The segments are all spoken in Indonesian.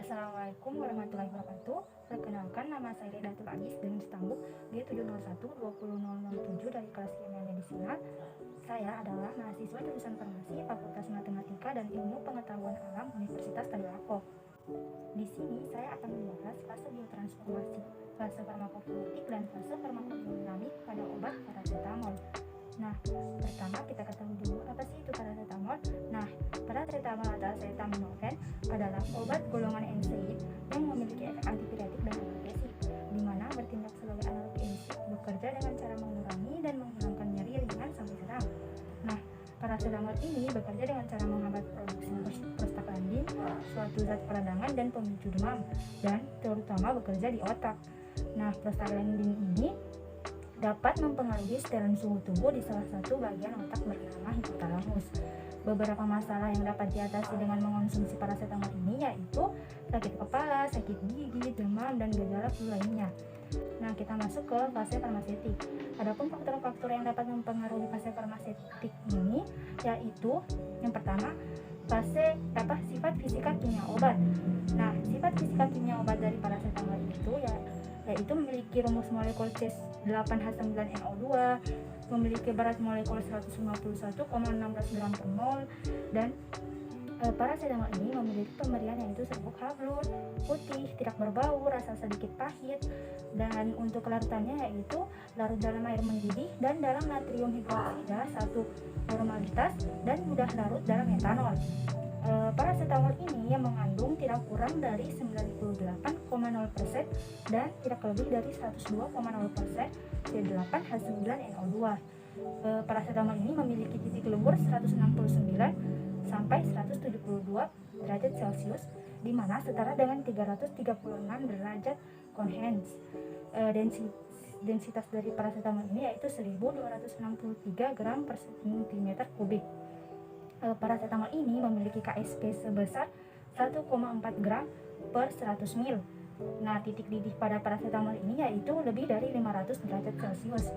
Assalamualaikum warahmatullahi wabarakatuh. Perkenalkan, nama saya Datul Adis dengan stambuk G701-20007 dari kelas Kimia Medisinal. Saya adalah mahasiswa jurusan Farmasi Fakultas Matematika dan Ilmu Pengetahuan Alam Universitas Tadulako. Di sini saya akan membahas fase biotransformasi, fase farmakokinetik, dan fase farmakodinamik pada obat paracetamol. Nah, pertama kita ketahui dulu apa sih itu paracetamol. Nah, paracetamol atau acetaminophen adalah obat golongan NSAID yang memiliki efek antipiretik dan analgesik, di mana bertindak sebagai analgesik, bekerja dengan cara mengurangi dan menghilangkan nyeri ringan sampai sedang. Nah, paracetamol ini bekerja dengan cara menghambat produksi prostaglandin, suatu zat peradangan dan pemicu demam, dan terutama bekerja di otak. Nah, prostaglandin ini dapat mempengaruhi setelan suhu tubuh di salah satu bagian otak bernama hipotalamus. Beberapa masalah yang dapat diatasi dengan mengonsumsi paracetamol ini yaitu sakit kepala, sakit gigi, demam, dan gejala flu lainnya. Nah, kita masuk ke fase farmaseutik. Adapun faktor-faktor yang dapat mempengaruhi fase farmaseutik ini yaitu yang pertama, sifat fisika kimia obat. Nah, sifat fisika kimia obat dari paracetamol itu yaitu memiliki rumus molekul C8H9NO2, memiliki berat molekul 151,16 gram per mol, dan paracetamol ini memiliki pemberian yaitu serbuk halus, putih, tidak berbau, rasa sedikit pahit, dan untuk larutannya yaitu larut dalam air mendidih dan dalam natrium hidroksida 1 normalitas dan mudah larut dalam etanol. Paracetamol ini yang mengandung tidak kurang dari 98,0% dan tidak lebih dari 102,0% C8H9NO2. Paracetamol ini memiliki titik lebur 169 sampai 172 derajat Celcius, di mana setara dengan 336 derajat Kelvin. Densitas dari paracetamol ini yaitu 1263 gram per cm kubik. Paracetamol ini memiliki KSP sebesar 1,4 gram per 100 ml. Nah, titik didih pada paracetamol ini yaitu lebih dari 500 derajat Celcius.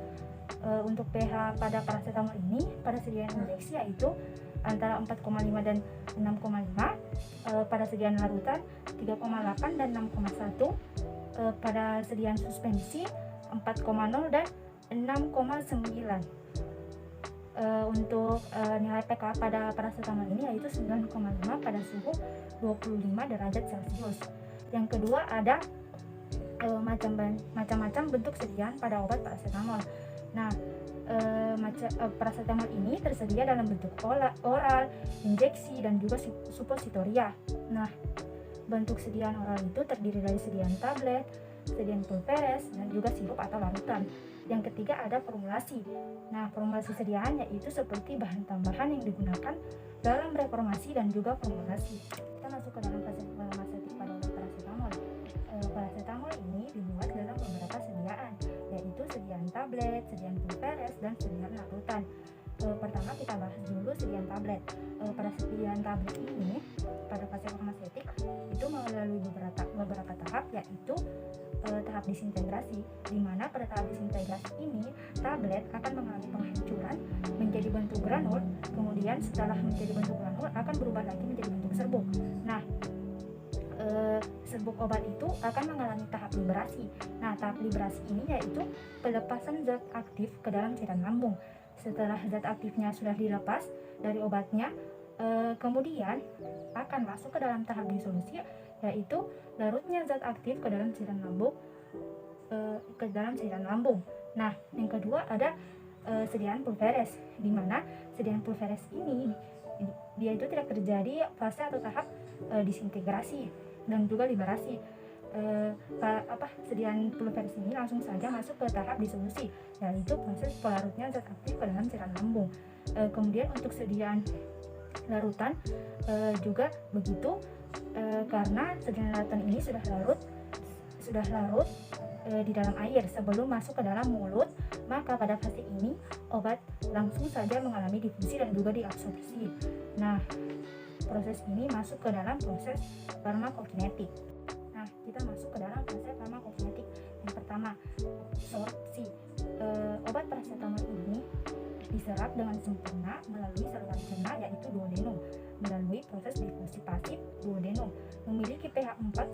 Untuk pH pada paracetamol ini pada sediaan injeksi yaitu antara 4,5 dan 6,5, pada sediaan larutan 3,8 dan 6,1, pada sediaan suspensi 4,0 dan 6,9. Untuk nilai pK pada paracetamol ini yaitu 9,5 pada suhu 25 derajat Celcius. Yang kedua ada macam-macam bentuk sediaan pada obat paracetamol. Nah, paracetamol ini tersedia dalam bentuk oral, injeksi, dan juga suppositoria. Nah, bentuk sediaan oral itu terdiri dari sediaan tablet, sediaan pulveres, dan juga sirup atau larutan. Yang ketiga ada formulasi. Nah, formulasi sediaan yaitu seperti bahan tambahan yang digunakan dalam reformasi dan juga formulasi. Kita masuk ke dalam fase farmaseutik pada obat paracetamol. Paracetamol ini dibuat dalam beberapa sediaan, yaitu sediaan tablet, sediaan pulveres, dan sediaan larutan. Pertama kita bahas dulu sediaan tablet. Pada sediaan tablet ini pada fase farmaseutik itu melalui beberapa tahap, yaitu tahap disintegrasi, di mana pada tahap disintegrasi ini tablet akan mengalami penghancuran menjadi bentuk granul, kemudian setelah menjadi bentuk granul akan berubah lagi menjadi bentuk serbuk. Nah, serbuk obat itu akan mengalami tahap liberasi. Nah, tahap liberasi ini yaitu pelepasan zat aktif ke dalam cairan lambung. Setelah zat aktifnya sudah dilepas dari obatnya, kemudian akan masuk ke dalam tahap disolusi, yaitu larutnya zat aktif ke dalam cairan lambung. Nah, yang kedua ada sediaan pulveres, di mana sediaan pulveres ini dia itu tidak terjadi fase atau tahap disintegrasi dan juga liberasi. Sediaan pulveres ini langsung saja masuk ke tahap disolusi, yaitu proses pelarutnya zat aktif ke dalam cairan lambung. Kemudian untuk sediaan larutan juga begitu, karena sediaan larutan ini sudah larut di dalam air sebelum masuk ke dalam mulut, maka pada fase ini obat langsung saja mengalami difusi dan juga diabsorpsi. Nah, proses ini masuk ke dalam proses farmakokinetik. Nah, kita masuk ke dalam fase farmakokinetik. Yang pertama, absorpsi. Obat paracetamol ini diserap dengan sempurna melalui saluran cerna yaitu duodenum melalui proses difusi pasif duodenum, memiliki pH 4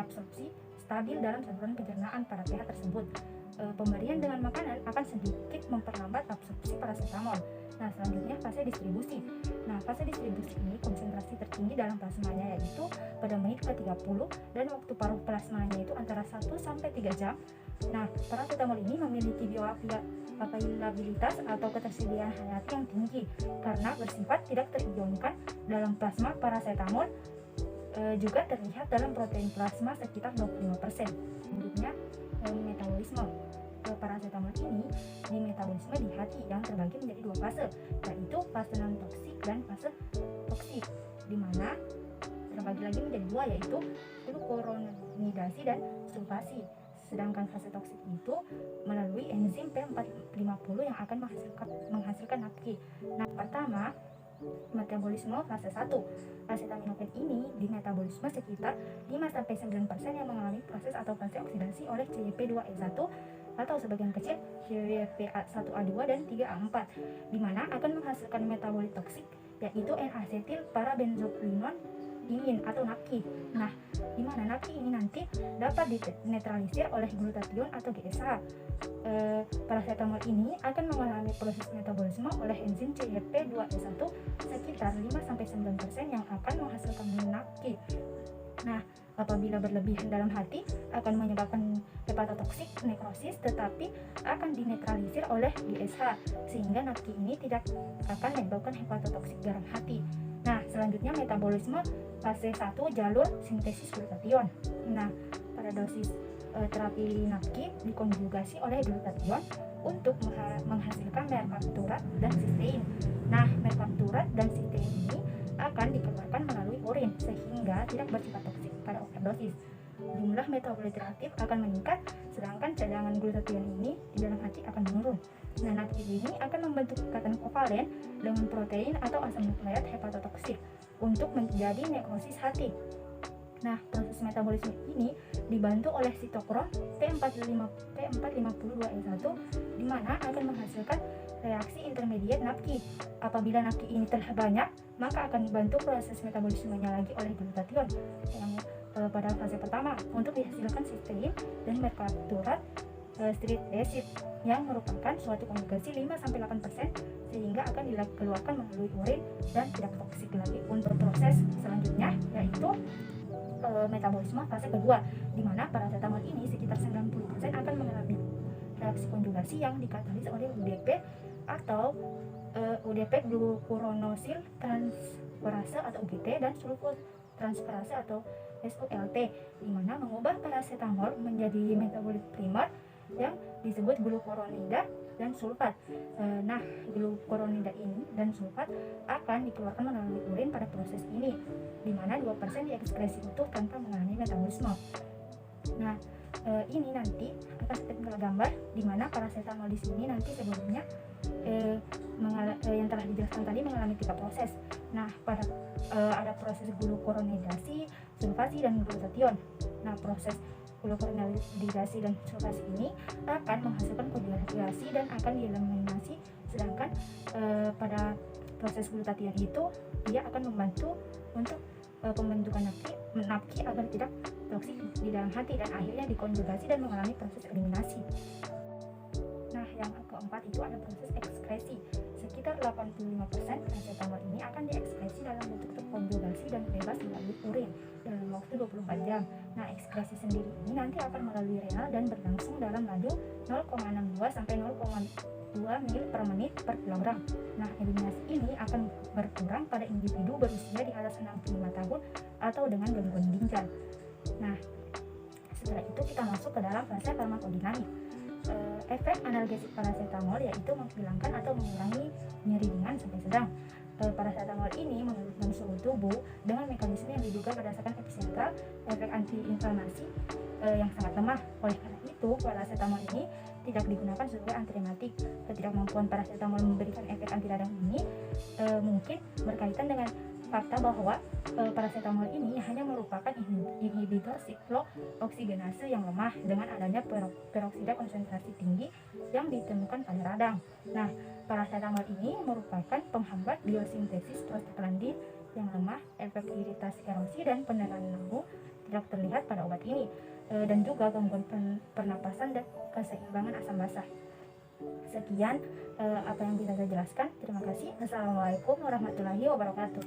reabsorpsi stabil dalam saluran pencernaan pada pH tersebut. Pemberian dengan makanan akan sedikit memperlambat absorpsi paracetamol. Nah, selanjutnya fase distribusi. Nah, fase distribusi ini konsentrasi tertinggi dalam plasmanya yaitu pada menit ke-30 dan waktu paruh plasmanya itu antara 1 sampai 3 jam. Nah, paracetamol ini memiliki bioavailabilitas atau ketersediaan hayati yang tinggi karena bersifat tidak terionkan dalam plasma. Paracetamol juga terlihat dalam protein plasma sekitar 25%. Selanjutnya, metabolisme. Paracetamol ini di metabolisme di hati yang terbagi menjadi dua fase, yaitu fase non toksik dan fase toksik, di mana terbagi lagi menjadi dua, yaitu glucuronidasi dan sulfasi. Sedangkan fase toksik itu melalui enzim P450 yang akan menghasilkan NADPI. Nah, pertama, metabolisme fase 1. Acetaminophen ini di metabolisme sekitar 5-9% yang mengalami proses atau fase oksidasi oleh CYP2E1 atau sebagian kecil CYP1A2 dan 3A4, di mana akan menghasilkan metabolit toksik yaitu N-asetil parabenzoquinone dingin atau NAPQI. Nah, di mana NAPQI ini nanti dapat dinetralisir oleh glutathione atau GSH. Paracetamol ini akan mengalami proses metabolisme oleh enzim CYP2E1 sekitar 5-9% yang akan menghasilkan NAPQI. Nah, apabila berlebihan dalam hati akan menyebabkan hepatotoksik nekrosis, tetapi akan dinetralisir oleh GSH sehingga NAPQI ini tidak akan menyebabkan hepatotoksik dalam hati. Nah, selanjutnya metabolisme fase 1 jalur sintesis glutathione. Nah, pada dosis terapi NAPQI dikonjugasi oleh glutathione untuk menghasilkan mercapturat dan cysteine. Nah, mercapturat dan cysteine ini akan dikeluarkan melalui urin sehingga tidak bersifat toksik pada overdosis. Jumlah metabolit reaktif akan meningkat, sedangkan cadangan glutathione ini di dalam hati akan menurun. Nah, NAPQI ini akan membentuk ikatan kovalen dengan protein atau asam nukleat hepatotoksik untuk menjadi nekrosis hati. Nah, proses metabolisme ini dibantu oleh sitokrom P452E1 di mana akan menghasilkan reaksi intermediate NAPQI. Apabila NAPQI ini telah banyak, maka akan dibantu proses metabolismenya lagi oleh glutathione yang pada fase pertama untuk dihasilkan cysteine dan mercapturat strict acid yang merupakan suatu konjugasi 5-8% sehingga akan dikeluarkan melalui urin dan tidak toksik lagi. Untuk proses selanjutnya yaitu metabolisme fase kedua, di mana paracetamol ini sekitar 90% akan mengalami reaksi konjugasi yang dikatalis oleh UDP atau UDP glucuronosil transferase atau UGT dan sulfotransferase atau SULT, di mana mengubah paracetamol menjadi metabolit primer yang disebut glucuronida dan sulfat. Nah, glucuronida ini dan sulfat akan dikeluarkan melalui urin pada proses ini, di mana 2% diekskresi utuh tanpa mengalami metabolisme. Nah, ini nanti akan seperti gambar di mana paracetamol di sini nanti sebelumnya yang telah dijelaskan tadi mengalami 3 proses. Nah, pada ada proses glucuronidasi, sulfasi dan glutathione. Nah, proses glucuronidasi dan sulfasi ini akan menghasilkan konjugasi dan akan dieliminasi, sedangkan pada proses glutathione itu dia akan membantu untuk pembentukan NAPQI agar tidak toksik di dalam hati dan akhirnya dikonjugasi dan mengalami proses eliminasi. Nah, yang keempat itu ada proses ekskresi. Sekitar 85% paracetamol ini akan diekskresi dalam bentuk terkonjugasi dan bebas melalui urin dalam waktu 24 jam. Nah, ekskresi sendiri ini nanti akan melalui renal dan berlangsung dalam laju 0,62 sampai 0,2 ml per menit per kilogram. Nah, eliminasi ini akan berkurang pada individu berusia di atas 65 tahun atau dengan gangguan ginjal. Nah, setelah itu kita masuk ke dalam fase farmakodinamik. Efek analgesik paracetamol yaitu menghilangkan atau mengurangi nyeri ringan sampai sedang. Paracetamol ini menurunkan suhu tubuh dengan mekanisme yang diduga berdasarkan efisiensial efek antiinflamasi yang sangat lemah. Oleh karena itu, paracetamol ini tidak digunakan sebagai antirematik. Ketidakmampuan paracetamol memberikan efek anti radang ini mungkin berkaitan dengan fakta bahwa paracetamol ini hanya merupakan inhibitor siklo-oksigenase yang lemah dengan adanya peroksida konsentrasi tinggi yang ditemukan pada radang. Nah, paracetamol ini merupakan penghambat biosintesis prostaglandin yang lemah, efek iritasi erosi dan pendarahan lambung tidak terlihat pada obat ini, dan juga gangguan pernapasan dan keseimbangan asam basa. Sekian apa yang bisa saya jelaskan. Terima kasih. Assalamualaikum warahmatullahi wabarakatuh.